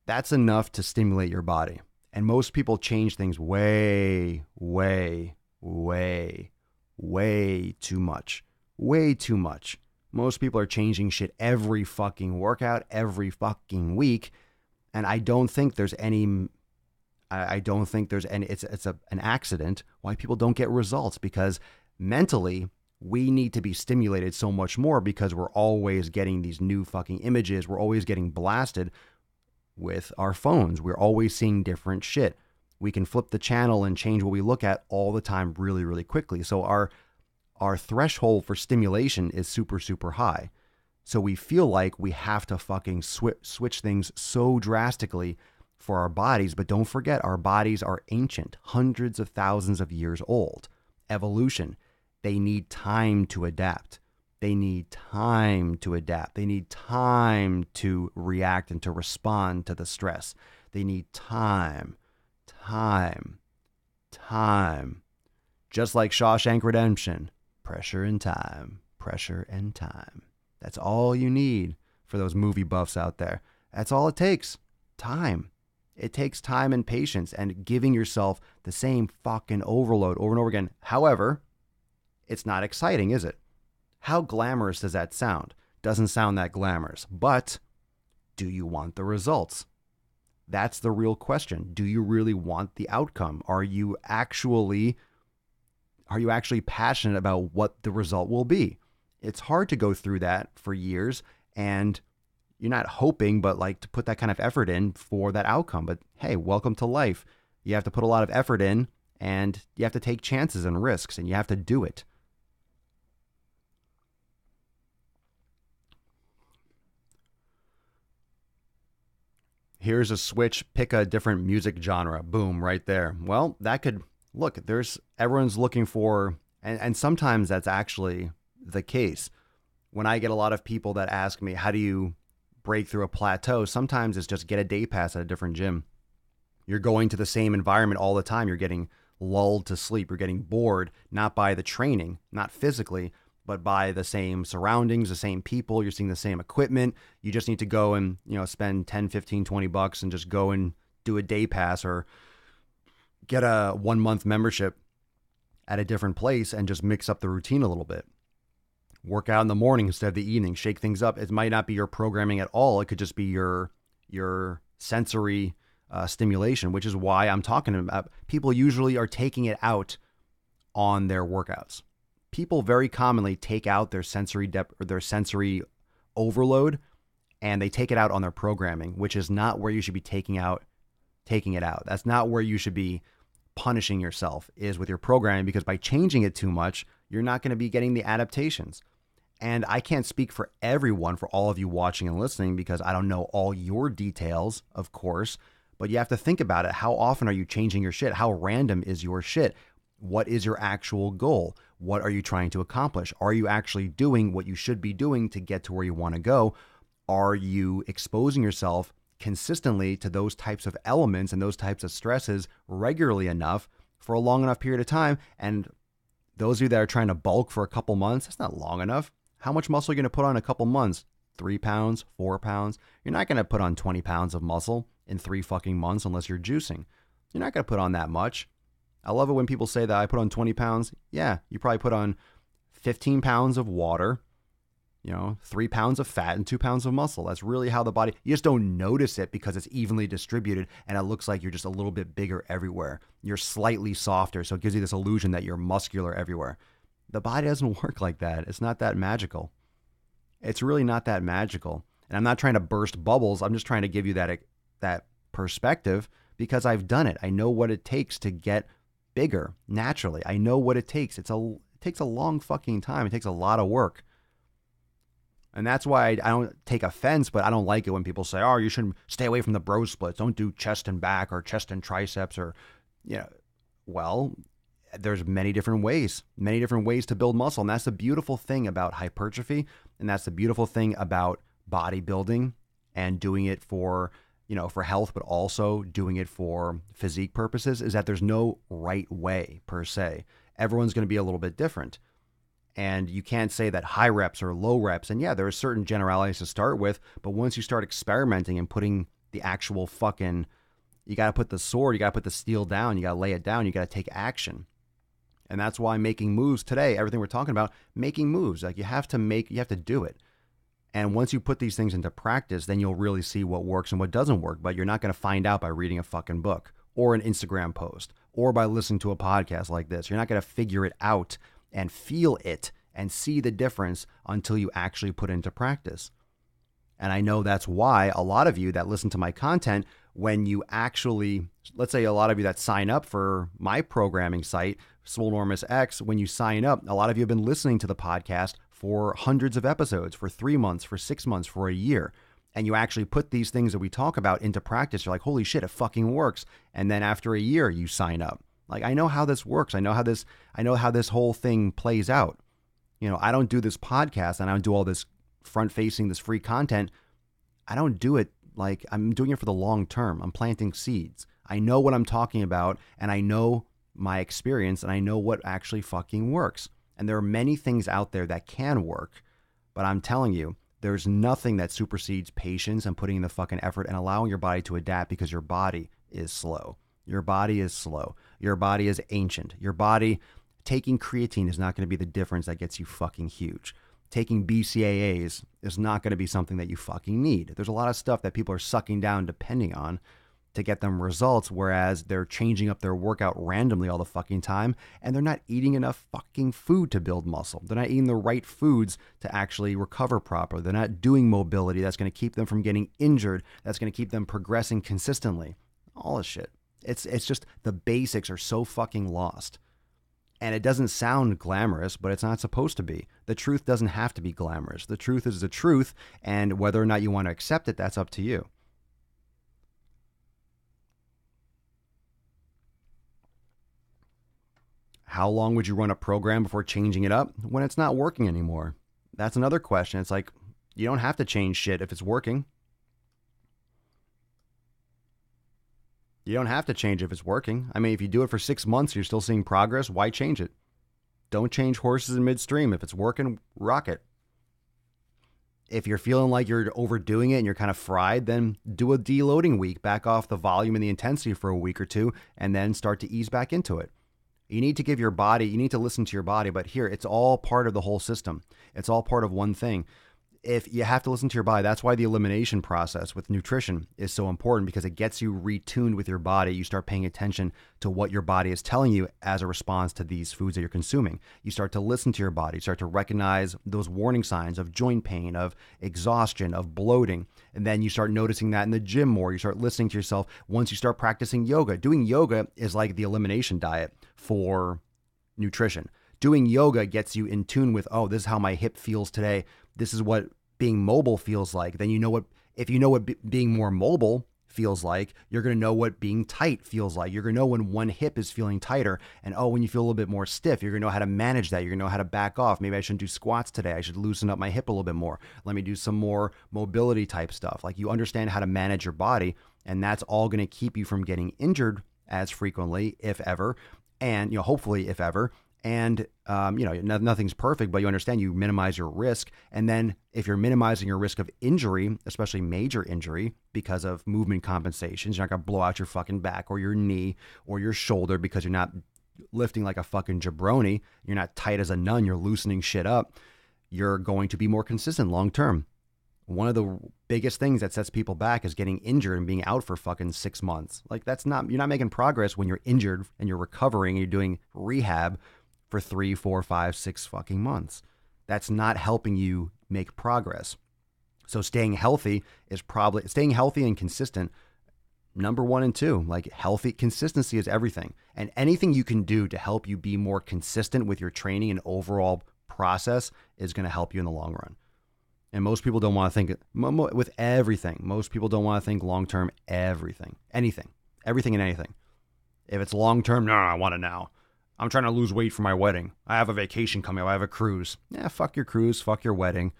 That's enough to stimulate your body. And most people change things way, way, way, way too much. Way too much. Most people are changing shit every fucking workout, every fucking week. And I don't think there's any... It's an accident why people don't get results, because mentally... we need to be stimulated so much more because we're always getting these new fucking images. We're always getting blasted with our phones. We're always seeing different shit. We can flip the channel and change what we look at all the time really, really quickly. So our threshold for stimulation is super, super high. So we feel like we have to fucking switch things so drastically for our bodies. But don't forget, our bodies are ancient, hundreds of thousands of years old. Evolution. They need time to adapt. They need time to adapt. They need time to react and to respond to the stress. They need time. Just like Shawshank Redemption. Pressure and time. Pressure and time. That's all you need for those movie buffs out there. That's all it takes. Time. It takes time and patience and giving yourself the same fucking overload over and over again. However... it's not exciting, is it? How glamorous does that sound? Doesn't sound that glamorous. But do you want the results? That's the real question. Do you really want the outcome? Are you actually passionate about what the result will be? It's hard to go through that for years, and you're not hoping, but like to put that kind of effort in for that outcome. But hey, welcome to life. You have to put a lot of effort in, and you have to take chances and risks, and you have to do it. Here's a switch, pick a different music genre. Boom, right there. Well, that could, look, everyone's looking for, and sometimes that's actually the case. When I get a lot of people that ask me, how do you break through a plateau? Sometimes it's just get a day pass at a different gym. You're going to the same environment all the time. You're getting lulled to sleep. You're getting bored, not by the training, not physically, but by the same surroundings, the same people. You're seeing the same equipment. You just need to go and, spend 10, 15, 20 bucks and just go and do a day pass or get a 1 month membership at a different place and just mix up the routine a little bit. Work out in the morning instead of the evening, shake things up. It might not be your programming at all. It could just be your sensory stimulation, which is why I'm talking about people usually are taking it out on their workouts. People very commonly take out their sensory overload, and they take it out on their programming, which is not where you should be taking it out. That's not where you should be punishing yourself, is with your programming, because by changing it too much, you're not going to be getting the adaptations. And I can't speak for everyone, for all of you watching and listening, because I don't know all your details, of course, but you have to think about it. How often are you changing your shit? How random is your shit? What is your actual goal? What are you trying to accomplish? Are you actually doing what you should be doing to get to where you want to go? Are you exposing yourself consistently to those types of elements and those types of stresses regularly enough for a long enough period of time? And those of you that are trying to bulk for a couple months, that's not long enough. How much muscle are you going to put on in a couple months? 3 pounds, 4 pounds? You're not going to put on 20 pounds of muscle in 3 fucking months unless you're juicing. You're not going to put on that much. I love it when people say that I put on 20 pounds. Yeah, you probably put on 15 pounds of water, 3 pounds of fat and 2 pounds of muscle. That's really how the body, you just don't notice it because it's evenly distributed and it looks like you're just a little bit bigger everywhere. You're slightly softer, so it gives you this illusion that you're muscular everywhere. The body doesn't work like that. It's not that magical. It's really not that magical. And I'm not trying to burst bubbles. I'm just trying to give you that perspective, because I've done it. I know what it takes to get bigger naturally. I know what it takes. It takes a long fucking time. It takes a lot of work. And that's why I don't take offense, but I don't like it when people say, oh, you should stay away from the bro splits. Don't do chest and back or chest and triceps or, well, there's many different ways to build muscle. And that's the beautiful thing about hypertrophy. And that's the beautiful thing about bodybuilding and doing it for health, but also doing it for physique purposes, is that there's no right way per se. Everyone's going to be a little bit different. And you can't say that high reps or low reps. And yeah, there are certain generalities to start with, but once you start experimenting and putting the actual you got to put the sword, you got to put the steel down, you got to lay it down, you got to take action. And that's why making moves today, everything we're talking about, making moves, like you have to do it. And once you put these things into practice, then you'll really see what works and what doesn't work. But you're not going to find out by reading a fucking book or an Instagram post or by listening to a podcast like this. You're not going to figure it out and feel it and see the difference until you actually put it into practice. And I know that's why a lot of you that listen to my content, when you actually, let's say a lot of you that sign up for my programming site, Swolenormous X, when you sign up, a lot of you have been listening to the podcast for hundreds of episodes, for 3 months, for 6 months, for a year. And you actually put these things that we talk about into practice. You're like, holy shit, it fucking works. And then after a year, you sign up. Like, I know how this works. I know how this whole thing plays out. I don't do this podcast and I don't do all this front-facing, this free content. I don't do it like I'm doing it for the long term. I'm planting seeds. I know what I'm talking about, and I know my experience, and I know what actually fucking works. And there are many things out there that can work, but I'm telling you, there's nothing that supersedes patience and putting in the fucking effort and allowing your body to adapt, because your body is slow. Your body is slow. Your body is ancient. Your body, taking creatine is not going to be the difference that gets you fucking huge. Taking BCAAs is not going to be something that you fucking need. There's a lot of stuff that people are sucking down depending on to get them results, whereas they're changing up their workout randomly all the fucking time, and they're not eating enough fucking food to build muscle. They're not eating the right foods to actually recover properly. They're not doing mobility that's going to keep them from getting injured, that's going to keep them progressing consistently. All this shit. It's just the basics are so fucking lost. And it doesn't sound glamorous, but it's not supposed to be. The truth doesn't have to be glamorous. The truth is the truth, and whether or not you want to accept it, that's up to you. How long would you run a program before changing it up when it's not working anymore? That's another question. It's like, you don't have to change shit if it's working. You don't have to change if it's working. I mean, if you do it for 6 months, you're still seeing progress, why change it? Don't change horses in midstream. If it's working, rock it. If you're feeling like you're overdoing it and you're kind of fried, then do a deloading week. Back off the volume and the intensity for a week or two, and then start to ease back into it. You need to give your body, you need to listen to your body, but here, it's all part of the whole system. It's all part of one thing. If you have to listen to your body, that's why the elimination process with nutrition is so important, because it gets you retuned with your body. You start paying attention to what your body is telling you as a response to these foods that you're consuming. You start to listen to your body, you start to recognize those warning signs of joint pain, of exhaustion, of bloating. And then you start noticing that in the gym more. You start listening to yourself once you start practicing yoga. Doing yoga is like the elimination diet for nutrition. Doing yoga gets you in tune with, oh, this is how my hip feels today. This is what being mobile feels like. Then if you know what being more mobile feels like, you're going to know what being tight feels like. You're going to know when one hip is feeling tighter. And when you feel a little bit more stiff, you're going to know how to manage that. You're going to know how to back off. Maybe I shouldn't do squats today. I should loosen up my hip a little bit more. Let me do some more mobility type stuff. Like, you understand how to manage your body, and that's all going to keep you from getting injured as frequently, if ever. And, hopefully, if ever. And, nothing's perfect, but you understand you minimize your risk. And then if you're minimizing your risk of injury, especially major injury because of movement compensations, you're not going to blow out your fucking back or your knee or your shoulder because you're not lifting like a fucking jabroni. You're not tight as a nun. You're loosening shit up. You're going to be more consistent long term. One of the biggest things that sets people back is getting injured and being out for fucking 6 months. Like, you're not making progress when you're injured and you're recovering and you're doing rehab for 3, 4, 5, 6 fucking months. That's not helping you make progress. So staying healthy and consistent number 1 and 2. Like, healthy consistency is everything. And anything you can do to help you be more consistent with your training and overall process is going to help you in the long run. And most people don't want to think with everything. Most people don't want to think long-term everything, anything and anything. If it's long-term, no, I want it now. I'm trying to lose weight for my wedding. I have a vacation coming up. I have a cruise. Yeah, fuck your cruise. Fuck your wedding.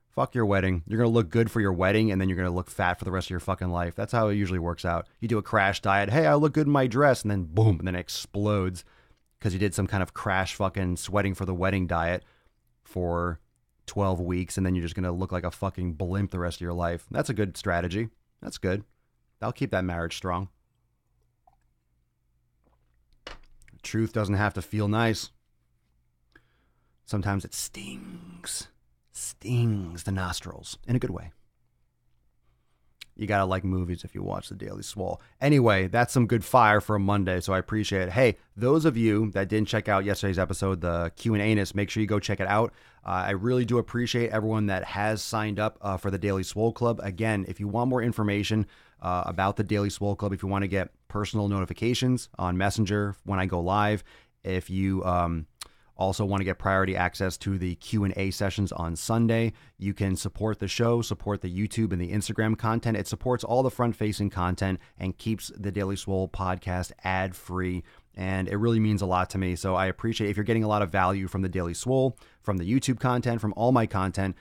Fuck your wedding. You're going to look good for your wedding, and then you're going to look fat for the rest of your fucking life. That's how it usually works out. You do a crash diet. Hey, I look good in my dress. And then boom, and then it explodes because you did some kind of crash fucking sweating for the wedding diet for 12 weeks, and then you're just going to look like a fucking blimp the rest of your life. That's a good strategy. That's good. That'll keep that marriage strong. Truth doesn't have to feel nice. Sometimes it stings the nostrils in a good way. You gotta like movies if you watch the Daily Swole. Anyway, that's some good fire for a Monday, so I appreciate it. Hey, those of you that didn't check out yesterday's episode, the Q&A-ness, make sure you go check it out. I really do appreciate everyone that has signed up for the Daily Swole Club. Again, if you want more information about the Daily Swole Club, if you want to get personal notifications on Messenger when I go live, if you also want to get priority access to the Q&A sessions on Sunday, you can support the show, support the YouTube and the Instagram content. It supports all the front-facing content and keeps the Daily Swole podcast ad-free. And it really means a lot to me. So I appreciate if you're getting a lot of value from the Daily Swole, from the YouTube content, from all my content,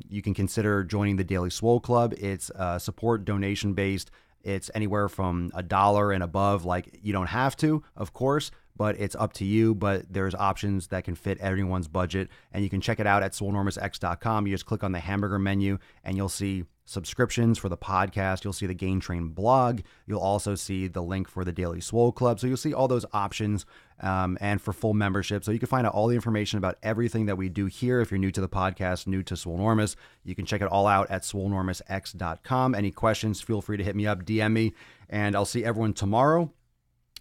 you can consider joining the Daily Swole Club. It's support donation-based. It's anywhere from $1 and above. Like, you don't have to, of course, but it's up to you. But there's options that can fit everyone's budget. And you can check it out at swolenormousx.com. You just click on the hamburger menu and you'll see subscriptions for the podcast. You'll see the Gain Train blog. You'll also see the link for the Daily Swole Club. So you'll see all those options and for full membership. So you can find out all the information about everything that we do here. If you're new to the podcast, new to Swolenormous, you can check it all out at swolenormousx.com. Any questions, feel free to hit me up, DM me, and I'll see everyone tomorrow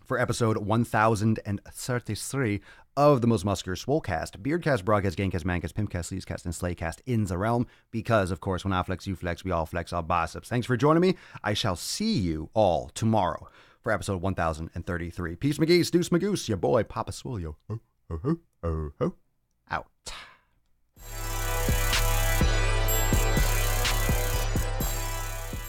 for episode 1033 of the Most Muscular Swolecast, Beardcast, Broadcast, Gamecast, Mancast, Pimpcast, Sleazecast, and Slaycast in the realm. Because, of course, when I flex, you flex, we all flex our biceps. Thanks for joining me. I shall see you all tomorrow for episode 1033. Peace, McGee's, Deuce, Magoose, your boy, Papa Swole, yo. Ho, ho, ho, ho, ho.